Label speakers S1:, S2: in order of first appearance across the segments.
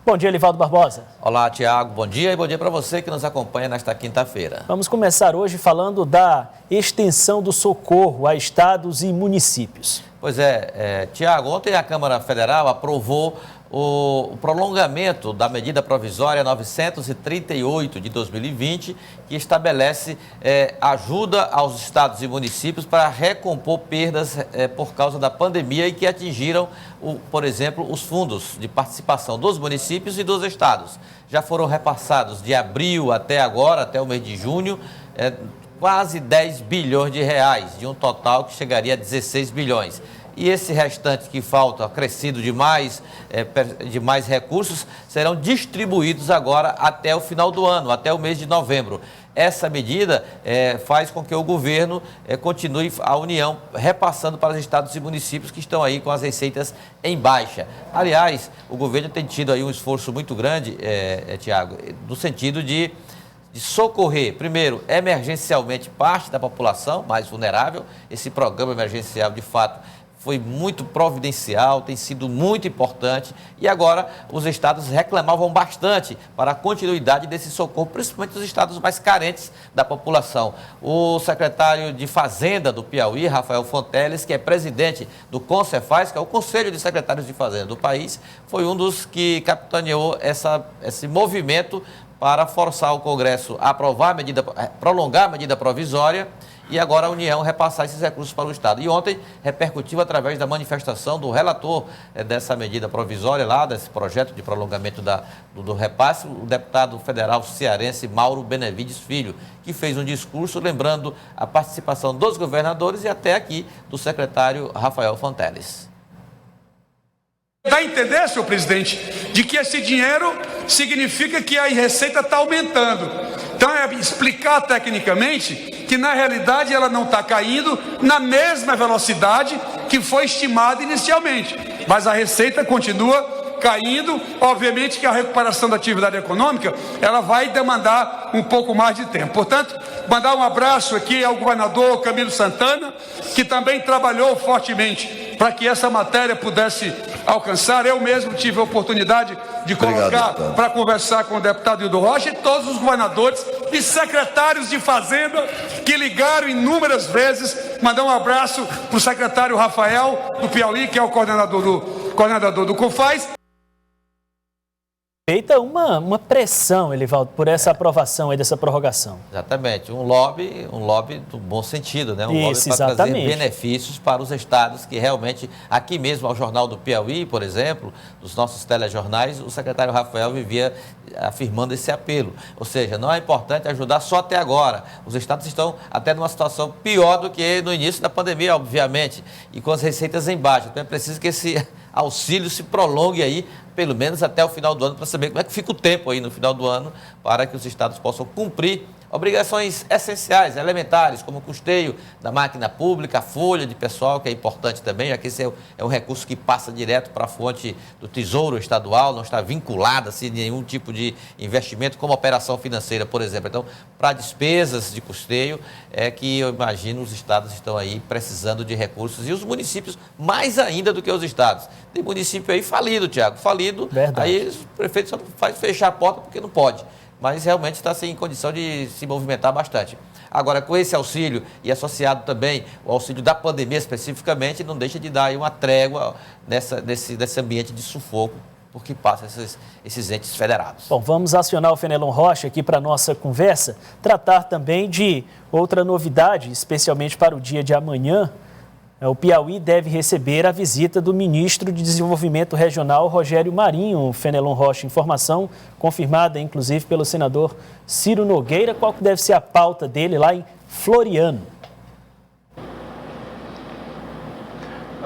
S1: Bom dia, Elivaldo Barbosa.
S2: Olá, Tiago. Bom dia e bom dia para você que nos acompanha nesta quinta-feira.
S1: Vamos começar hoje falando da extensão do socorro a estados e municípios.
S2: Pois é, Tiago, ontem a Câmara Federal aprovou o prolongamento da medida provisória 938 de 2020, que estabelece ajuda aos estados e municípios para recompor perdas por causa da pandemia e que atingiram, por exemplo, os fundos de participação dos municípios e dos estados. Já foram repassados de abril até agora, até o mês de junho, quase 10 bilhões de reais, de um total que chegaria a 16 bilhões. E esse restante que falta, acrescido de mais recursos, serão distribuídos agora até o final do ano, até o mês de novembro. Essa medida faz com que o governo continue, a União, repassando para os estados e municípios que estão aí com as receitas em baixa. Aliás, o governo tem tido aí um esforço muito grande, Tiago, no sentido de socorrer, primeiro, emergencialmente parte da população mais vulnerável. Esse programa emergencial, de fato, foi muito providencial, tem sido muito importante e agora os estados reclamavam bastante para a continuidade desse socorro, principalmente os estados mais carentes da população. O secretário de Fazenda do Piauí, Rafael Fonteles, que é presidente do CONCEFAZ, que é o Conselho de Secretários de Fazenda do país, foi um dos que capitaneou esse movimento para forçar o Congresso a prolongar a medida provisória e agora a União repassar esses recursos para o Estado. E ontem repercutiu através da manifestação do relator dessa medida provisória lá, desse projeto de prolongamento do repasse, o deputado federal cearense Mauro Benevides Filho, que fez um discurso lembrando a participação dos governadores e até aqui do secretário Rafael Fonteles.
S3: Dá a entender, senhor presidente, de que esse dinheiro significa que a receita está aumentando. Então é explicar tecnicamente que na realidade ela não está caindo na mesma velocidade que foi estimada inicialmente, mas a receita continua caindo. Obviamente que a recuperação da atividade econômica ela vai demandar um pouco mais de tempo. Portanto, mandar um abraço aqui ao governador Camilo Santana, que também trabalhou fortemente para que essa matéria pudesse alcançar. Eu mesmo tive a oportunidade de colocar para conversar com o deputado Hildo Rocha e todos os governadores e secretários de Fazenda que ligaram inúmeras vezes. Mandar um abraço para o secretário Rafael do Piauí, que é o coordenador do CONFAZ.
S1: Feita uma pressão, Elivaldo, por essa aprovação aí dessa prorrogação.
S2: Exatamente, um lobby do bom sentido, né? Um
S1: Isso,
S2: lobby para trazer
S1: exatamente.
S2: benefícios para os estados que realmente, aqui mesmo ao Jornal do Piauí, por exemplo, dos nossos telejornais, o secretário Rafael vivia afirmando esse apelo. Ou seja, não é importante ajudar só até agora. Os estados estão até numa situação pior do que no início da pandemia, obviamente, e com as receitas em baixa. Então é preciso que esse auxílio se prolongue aí, pelo menos até o final do ano, para saber como é que fica o tempo aí no final do ano, para que os estados possam cumprir obrigações essenciais, elementares, como o custeio da máquina pública, a folha de pessoal, que é importante também, já que esse é um recurso que passa direto para a fonte do Tesouro Estadual, não está vinculado assim, a nenhum tipo de investimento, como operação financeira, por exemplo. Então, para despesas de custeio, é que eu imagino os estados estão aí precisando de recursos, e os municípios mais ainda do que os estados. Tem município aí falido, Tiago, falido. Verdade. Aí o prefeito só faz fechar a porta porque não pode. Mas realmente está sem condição de se movimentar bastante. Agora, com esse auxílio e associado também o auxílio da pandemia especificamente, não deixa de dar aí uma trégua nesse ambiente de sufoco, porque passa esses entes federados.
S1: Bom, vamos acionar o Fenelon Rocha aqui para a nossa conversa, tratar também de outra novidade, especialmente para o dia de amanhã. O Piauí deve receber a visita do ministro de Desenvolvimento Regional, Rogério Marinho. Fenelon Rocha, informação confirmada, inclusive, pelo senador Ciro Nogueira. Qual que deve ser a pauta dele lá em Floriano?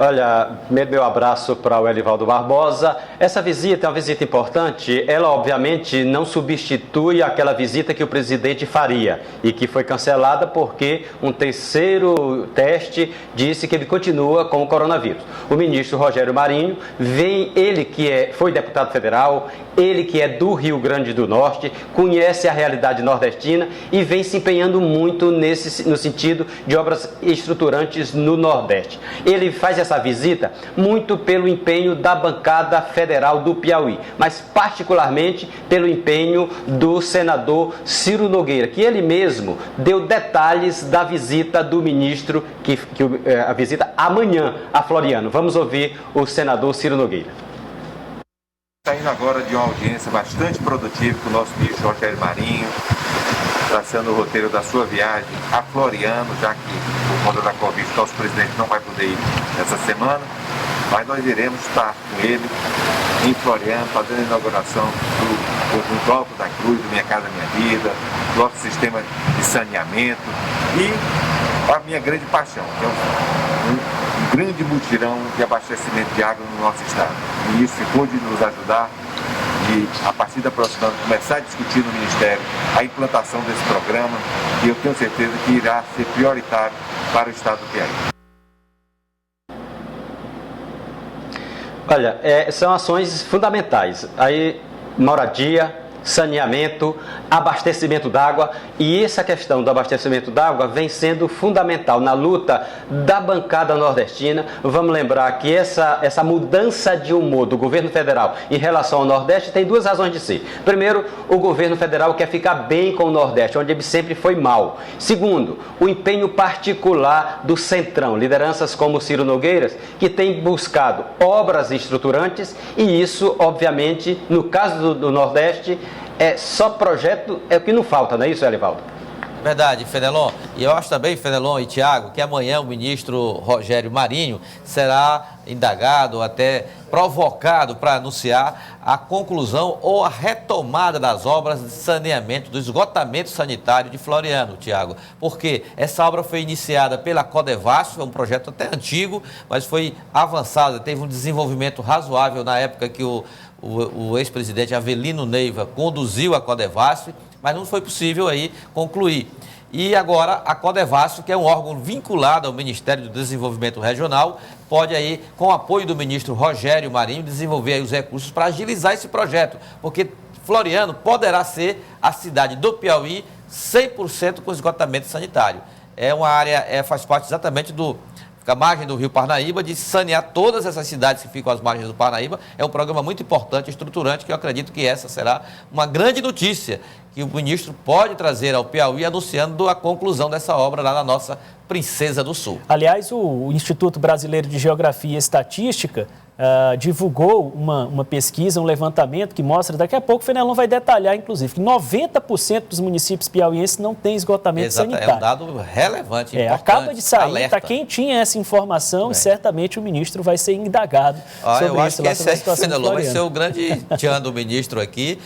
S4: Olha, meu abraço para o Elivaldo Barbosa. Essa visita é uma visita importante. Ela, obviamente, não substitui aquela visita que o presidente faria e que foi cancelada porque um terceiro teste disse que ele continua com o coronavírus. O ministro Rogério Marinho vem, ele que foi deputado federal, ele que é do Rio Grande do Norte, conhece a realidade nordestina e vem se empenhando muito no sentido de obras estruturantes no Nordeste. Ele faz essa nessa visita muito pelo empenho da bancada federal do Piauí, mas particularmente pelo empenho do senador Ciro Nogueira, que ele mesmo deu detalhes da visita do ministro, a visita amanhã a Floriano. Vamos ouvir o senador Ciro Nogueira.
S5: Saindo agora de uma audiência bastante produtiva com o nosso ministro Rogério Marinho, traçando o roteiro da sua viagem a Floriano, já que por conta da Covid o nosso presidente não vai poder ir essa semana, mas nós iremos estar com ele em Floriano, fazendo a inauguração do conjunto Alto da Cruz, do Minha Casa Minha Vida, do nosso sistema de saneamento e a minha grande paixão, que é um grande mutirão de abastecimento de água no nosso estado. E isso pôde nos ajudar de, a partir da próxima ano, começar a discutir no Ministério a implantação desse programa, e eu tenho certeza que irá ser prioritário para o estado do Piauí.
S4: Olha, são ações fundamentais. Aí, moradia, saneamento, abastecimento d'água, e essa questão do abastecimento d'água vem sendo fundamental na luta da bancada nordestina. Vamos lembrar que essa mudança de humor do governo federal em relação ao Nordeste tem duas razões de ser. Primeiro, o governo federal quer ficar bem com o Nordeste, onde ele sempre foi mal. Segundo, o empenho particular do Centrão, lideranças como Ciro Nogueiras, que tem buscado obras estruturantes, e isso, obviamente, no caso do Nordeste, é só projeto, é o que não falta, não é isso, Elivaldo?
S2: Verdade, Fenelon. E eu acho também, Fenelon e Tiago, que amanhã o ministro Rogério Marinho será indagado, até provocado para anunciar a conclusão ou a retomada das obras de saneamento, do esgotamento sanitário de Floriano, Tiago. Porque essa obra foi iniciada pela Codevasf, é um projeto até antigo, mas foi avançado, teve um desenvolvimento razoável na época que o ex-presidente Avelino Neiva conduziu a Codevasf, mas não foi possível aí concluir. E agora a Codevasf, que é um órgão vinculado ao Ministério do Desenvolvimento Regional, pode aí, com o apoio do ministro Rogério Marinho, desenvolver aí os recursos para agilizar esse projeto, porque Floriano poderá ser a cidade do Piauí 100% com esgotamento sanitário. É uma área, faz parte exatamente a margem do Rio Parnaíba, de sanear todas essas cidades que ficam às margens do Parnaíba. É um programa muito importante, estruturante, que eu acredito que essa será uma grande notícia que o ministro pode trazer ao Piauí, anunciando a conclusão dessa obra lá na nossa Princesa do Sul.
S1: Aliás, o Instituto Brasileiro de Geografia e Estatística divulgou uma pesquisa, um levantamento que mostra, daqui a pouco o Fenelon vai detalhar, inclusive, que 90% dos municípios piauienses não têm esgotamento sanitário.
S2: É um dado relevante, importante.
S1: Acaba de sair,
S2: alerta.
S1: Para quem tinha essa informação, e certamente o ministro vai ser indagado sobre
S2: eu acho
S1: isso.
S2: Que esse aí, Fenelon, vai ser o grande tchan do ministro aqui.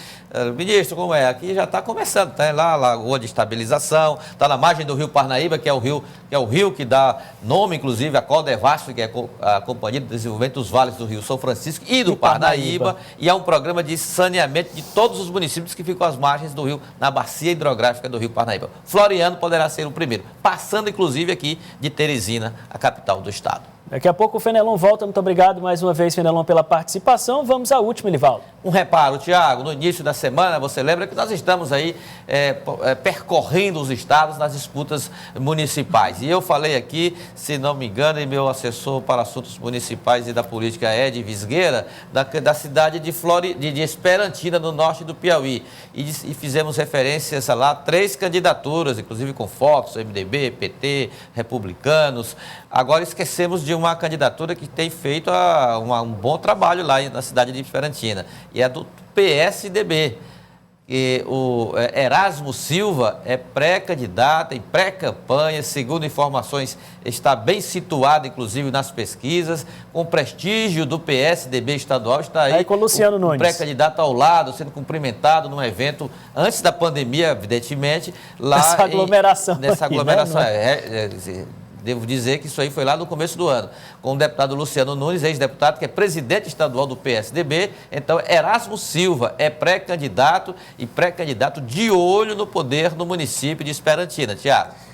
S2: Ministro, como é? Aqui já está começando, está lá a Lagoa de Estabilização, está na margem do Rio Parnaíba, que é o rio que dá nome, inclusive, à Codevasf, que é a Companhia de Desenvolvimento dos Vales do Rio São Francisco e do Parnaíba, e é um programa de saneamento de todos os municípios que ficam às margens do rio, na bacia hidrográfica do Rio Parnaíba. Floriano poderá ser o primeiro, passando, inclusive, aqui de Teresina, a capital do estado.
S1: Daqui a pouco o Fenelon volta. Muito obrigado mais uma vez, Fenelon, pela participação. Vamos à última, Elivaldo.
S2: Um reparo, Tiago, no início da semana, você lembra que nós estamos aí percorrendo os estados nas disputas municipais. E eu falei aqui, se não me engano, e meu assessor para assuntos municipais e da política, Ed Visgueira, da cidade de Esperantina, no norte do Piauí. E fizemos referências lá a 3 candidaturas, inclusive com fotos, MDB, PT, republicanos. Agora esquecemos de uma candidatura que tem feito um bom trabalho lá na cidade de Esperantina, e é do PSDB. E o Erasmo Silva é pré-candidato, em pré-campanha, segundo informações, está bem situado, inclusive, nas pesquisas, com prestígio do PSDB estadual, está aí
S1: com o Luciano Nunes,
S2: pré-candidato ao lado, sendo cumprimentado num evento antes da pandemia, evidentemente, lá
S1: nessa aglomeração.
S2: Devo dizer que isso aí foi lá no começo do ano, com o deputado Luciano Nunes, ex-deputado, que é presidente estadual do PSDB. Então, Erasmo Silva é pré-candidato e pré-candidato de olho no poder no município de Esperantina. Tiago.